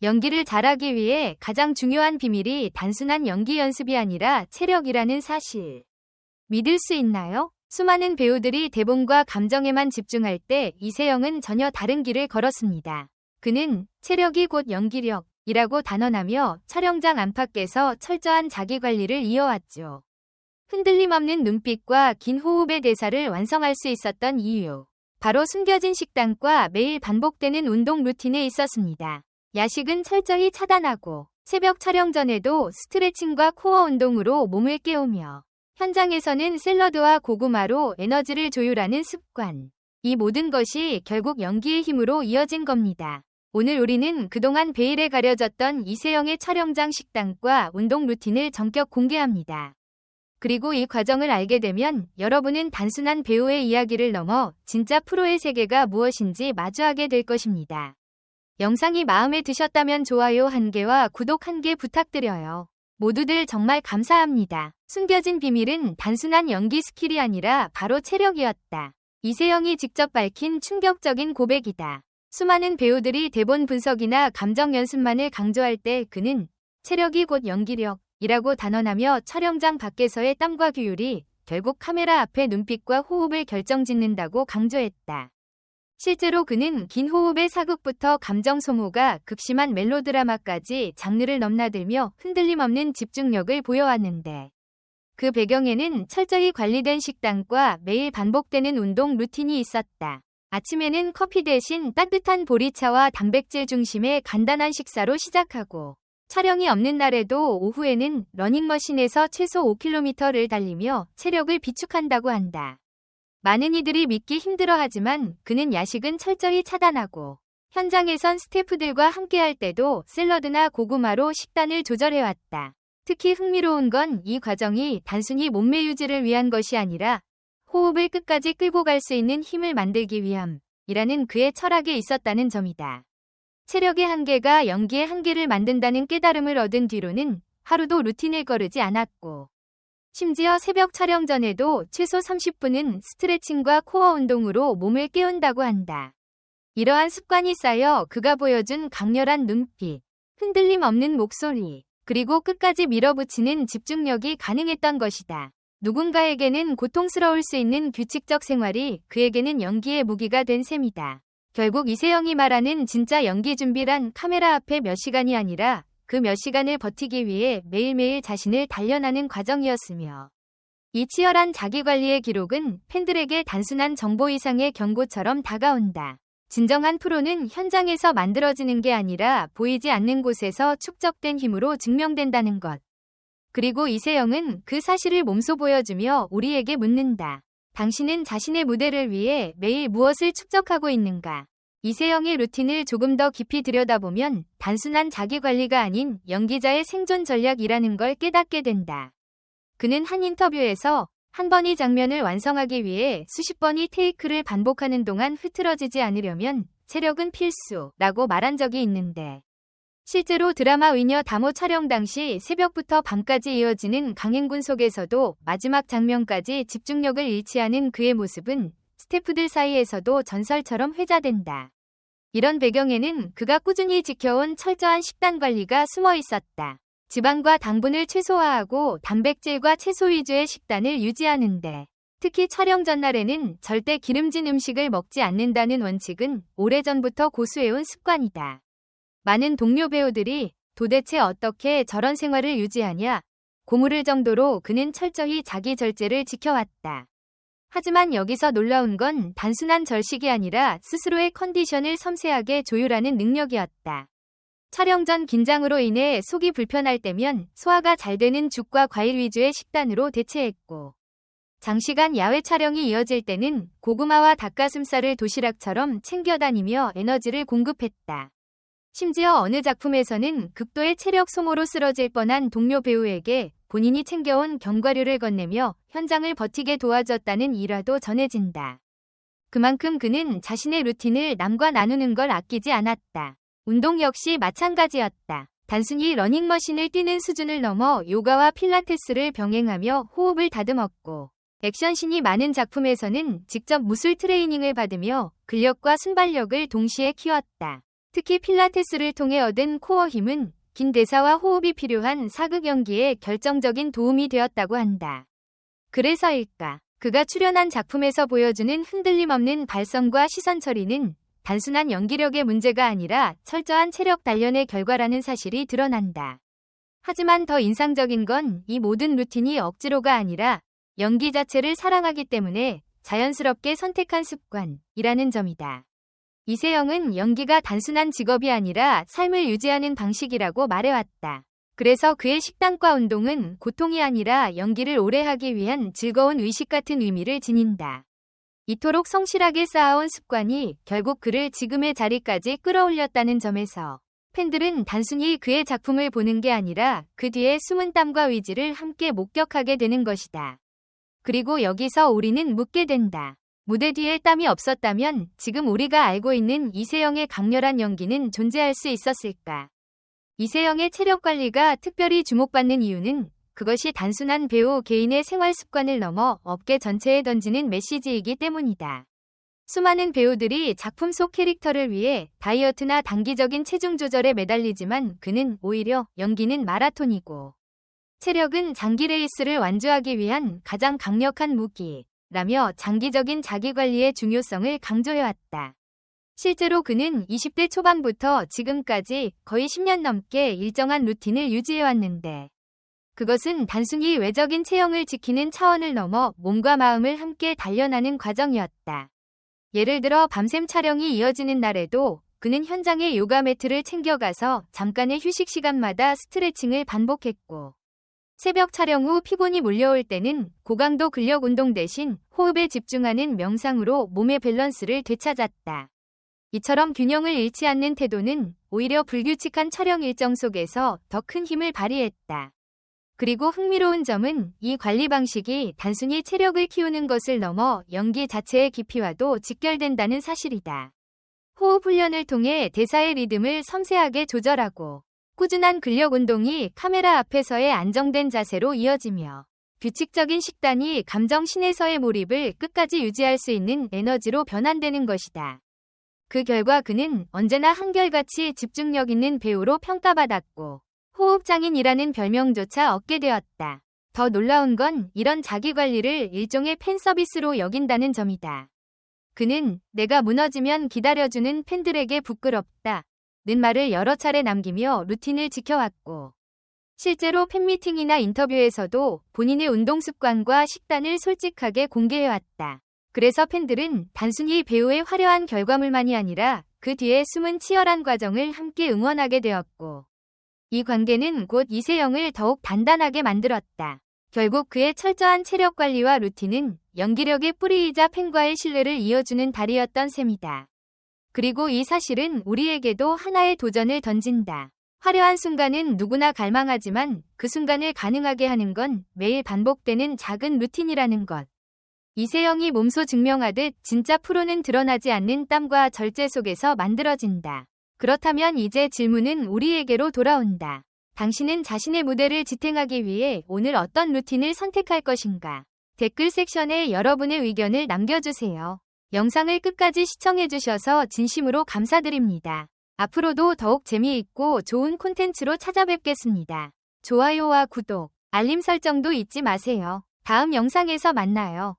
연기를 잘하기 위해 가장 중요한 비밀이 단순한 연기 연습이 아니라 체력이라는 사실. 믿을 수 있나요? 수많은 배우들이 대본과 감정에만 집중할 때 이세영은 전혀 다른 길을 걸었습니다. 그는 체력이 곧 연기력이라고 단언하며 촬영장 안팎에서 철저한 자기관리를 이어왔죠. 흔들림 없는 눈빛과 긴 호흡의 대사를 완성할 수 있었던 이유. 바로 숨겨진 식단과 매일 반복되는 운동 루틴에 있었습니다. 야식은 철저히 차단하고 새벽 촬영 전에도 스트레칭과 코어 운동으로 몸을 깨우며 현장에서는 샐러드와 고구마로 에너지를 조율하는 습관. 이 모든 것이 결국 연기의 힘으로 이어진 겁니다. 오늘 우리는 그동안 베일에 가려졌던 이세영의 촬영장 식단과 운동 루틴을 전격 공개합니다. 그리고 이 과정을 알게 되면 여러분은 단순한 배우의 이야기를 넘어 진짜 프로의 세계가 무엇인지 마주하게 될 것입니다. 영상이 마음에 드셨다면 좋아요 1개와 구독 1개 부탁드려요. 모두들 정말 감사합니다. 숨겨진 비밀은 단순한 연기 스킬이 아니라 바로 체력이었다. 이세영이 직접 밝힌 충격적인 고백이다. 수많은 배우들이 대본 분석이나 감정 연습만을 강조할 때 그는 체력이 곧 연기력이라고 단언하며 촬영장 밖에서의 땀과 규율이 결국 카메라 앞의 눈빛과 호흡을 결정짓는다고 강조했다. 실제로 그는 긴 호흡의 사극부터 감정 소모가 극심한 멜로드라마까지 장르를 넘나들며 흔들림 없는 집중력을 보여왔는데 그 배경에는 철저히 관리된 식단과 매일 반복되는 운동 루틴이 있었다. 아침에는 커피 대신 따뜻한 보리차와 단백질 중심의 간단한 식사로 시작하고 촬영이 없는 날에도 오후에는 러닝머신에서 최소 5km를 달리며 체력을 비축한다고 한다. 많은 이들이 믿기 힘들어하지만 그는 야식은 철저히 차단하고 현장에선 스태프들과 함께할 때도 샐러드나 고구마로 식단을 조절해왔다. 특히 흥미로운 건 이 과정이 단순히 몸매 유지를 위한 것이 아니라 호흡을 끝까지 끌고 갈 수 있는 힘을 만들기 위함이라는 그의 철학에 있었다는 점이다. 체력의 한계가 연기의 한계를 만든다는 깨달음을 얻은 뒤로는 하루도 루틴을 거르지 않았고 심지어 새벽 촬영 전에도 최소 30분은 스트레칭과 코어 운동으로 몸을 깨운다고 한다. 이러한 습관이 쌓여 그가 보여준 강렬한 눈빛, 흔들림 없는 목소리, 그리고 끝까지 밀어붙이는 집중력이 가능했던 것이다. 누군가에게는 고통스러울 수 있는 규칙적 생활이 그에게는 연기의 무기가 된 셈이다. 결국 이세영이 말하는 진짜 연기 준비란 카메라 앞에 몇 시간이 아니라 그 몇 시간을 버티기 위해 매일매일 자신을 단련하는 과정이었으며 이 치열한 자기관리의 기록은 팬들에게 단순한 정보 이상의 경고처럼 다가온다. 진정한 프로는 현장에서 만들어지는 게 아니라 보이지 않는 곳에서 축적된 힘으로 증명된다는 것. 그리고 이세영은 그 사실을 몸소 보여주며 우리에게 묻는다. 당신은 자신의 무대를 위해 매일 무엇을 축적하고 있는가? 이세영의 루틴을 조금 더 깊이 들여다보면 단순한 자기관리가 아닌 연기자의 생존 전략이라는 걸 깨닫게 된다. 그는 한 인터뷰에서 한 번의 장면을 완성하기 위해 수십 번의 테이크를 반복하는 동안 흐트러지지 않으려면 체력은 필수라고 말한 적이 있는데 실제로 드라마 의녀 다모 촬영 당시 새벽부터 밤까지 이어지는 강행군 속에서도 마지막 장면까지 집중력을 잃지 않은 그의 모습은 스태프들 사이에서도 전설처럼 회자된다. 이런 배경에는 그가 꾸준히 지켜온 철저한 식단 관리가 숨어 있었다. 지방과 당분을 최소화하고 단백질과 채소 위주의 식단을 유지하는데 특히 촬영 전날에는 절대 기름진 음식을 먹지 않는다는 원칙은 오래전부터 고수해온 습관이다. 많은 동료 배우들이 도대체 어떻게 저런 생활을 유지하냐 고물을 정도로 그는 철저히 자기 절제를 지켜왔다. 하지만 여기서 놀라운 건 단순한 절식이 아니라 스스로의 컨디션을 섬세하게 조율하는 능력이었다. 촬영 전 긴장으로 인해 속이 불편할 때면 소화가 잘 되는 죽과 과일 위주의 식단으로 대체했고 장시간 야외 촬영이 이어질 때는 고구마와 닭가슴살을 도시락처럼 챙겨 다니며 에너지를 공급했다. 심지어 어느 작품에서는 극도의 체력 소모로 쓰러질 뻔한 동료 배우에게 본인이 챙겨온 견과류를 건네며 현장을 버티게 도와줬다는 일화도 전해진다. 그만큼 그는 자신의 루틴을 남과 나누는 걸 아끼지 않았다. 운동 역시 마찬가지였다. 단순히 러닝머신을 뛰는 수준을 넘어 요가와 필라테스를 병행하며 호흡을 다듬었고 액션씬이 많은 작품에서는 직접 무술 트레이닝을 받으며 근력과 순발력을 동시에 키웠다. 특히 필라테스를 통해 얻은 코어 힘은 긴 대사와 호흡이 필요한 사극 연기에 결정적인 도움이 되었다고 한다. 그래서일까? 그가 출연한 작품에서 보여주는 흔들림 없는 발성과 시선 처리는 단순한 연기력의 문제가 아니라 철저한 체력 단련의 결과라는 사실이 드러난다. 하지만 더 인상적인 건 이 모든 루틴이 억지로가 아니라 연기 자체를 사랑하기 때문에 자연스럽게 선택한 습관이라는 점이다. 이세영은 연기가 단순한 직업이 아니라 삶을 유지하는 방식이라고 말해왔다. 그래서 그의 식단과 운동은 고통이 아니라 연기를 오래 하기 위한 즐거운 의식 같은 의미를 지닌다. 이토록 성실하게 쌓아온 습관이 결국 그를 지금의 자리까지 끌어올렸다는 점에서 팬들은 단순히 그의 작품을 보는 게 아니라 그 뒤에 숨은 땀과 의지를 함께 목격하게 되는 것이다. 그리고 여기서 우리는 묻게 된다. 무대 뒤에 땀이 없었다면 지금 우리가 알고 있는 이세영의 강렬한 연기는 존재할 수 있었을까? 이세영의 체력 관리가 특별히 주목받는 이유는 그것이 단순한 배우 개인의 생활 습관을 넘어 업계 전체에 던지는 메시지이기 때문이다. 수많은 배우들이 작품 속 캐릭터를 위해 다이어트나 단기적인 체중 조절에 매달리지만 그는 오히려 연기는 마라톤이고 체력은 장기 레이스를 완주하기 위한 가장 강력한 무기라며 장기적인 자기관리의 중요성을 강조해왔다. 실제로 그는 20대 초반부터 지금까지 거의 10년 넘게 일정한 루틴을 유지해왔는데 그것은 단순히 외적인 체형을 지키는 차원을 넘어 몸과 마음을 함께 단련하는 과정이었다. 예를 들어 밤샘 촬영이 이어지는 날에도 그는 현장에 요가 매트를 챙겨가서 잠깐의 휴식 시간마다 스트레칭을 반복했고 새벽 촬영 후 피곤이 몰려올 때는 고강도 근력 운동 대신 호흡에 집중하는 명상으로 몸의 밸런스를 되찾았다. 이처럼 균형을 잃지 않는 태도는 오히려 불규칙한 촬영 일정 속에서 더 큰 힘을 발휘했다. 그리고 흥미로운 점은 이 관리 방식이 단순히 체력을 키우는 것을 넘어 연기 자체의 깊이와도 직결된다는 사실이다. 호흡 훈련을 통해 대사의 리듬을 섬세하게 조절하고 꾸준한 근력 운동이 카메라 앞에서의 안정된 자세로 이어지며 규칙적인 식단이 감정 신에서의 몰입을 끝까지 유지할 수 있는 에너지로 변환되는 것이다. 그 결과 그는 언제나 한결같이 집중력 있는 배우로 평가받았고 호흡장인이라는 별명조차 얻게 되었다. 더 놀라운 건 이런 자기관리를 일종의 팬 서비스로 여긴다는 점이다. 그는 내가 무너지면 기다려주는 팬들에게 부끄럽다 는 말을 여러 차례 남기며 루틴을 지켜왔고 실제로 팬미팅이나 인터뷰에서도 본인의 운동 습관과 식단을 솔직하게 공개해왔다. 그래서 팬들은 단순히 배우의 화려한 결과물만이 아니라 그 뒤에 숨은 치열한 과정을 함께 응원하게 되었고 이 관계는 곧 이세영을 더욱 단단하게 만들었다. 결국 그의 철저한 체력 관리와 루틴은 연기력의 뿌리이자 팬과의 신뢰를 이어주는 다리였던 셈이다. 그리고 이 사실은 우리에게도 하나의 도전을 던진다. 화려한 순간은 누구나 갈망하지만 그 순간을 가능하게 하는 건 매일 반복되는 작은 루틴이라는 것. 이세영이 몸소 증명하듯 진짜 프로는 드러나지 않는 땀과 절제 속에서 만들어진다. 그렇다면 이제 질문은 우리에게로 돌아온다. 당신은 자신의 무대를 지탱하기 위해 오늘 어떤 루틴을 선택할 것인가? 댓글 섹션에 여러분의 의견을 남겨주세요. 영상을 끝까지 시청해주셔서 진심으로 감사드립니다. 앞으로도 더욱 재미있고 좋은 콘텐츠로 찾아뵙겠습니다. 좋아요와 구독, 알림 설정도 잊지 마세요. 다음 영상에서 만나요.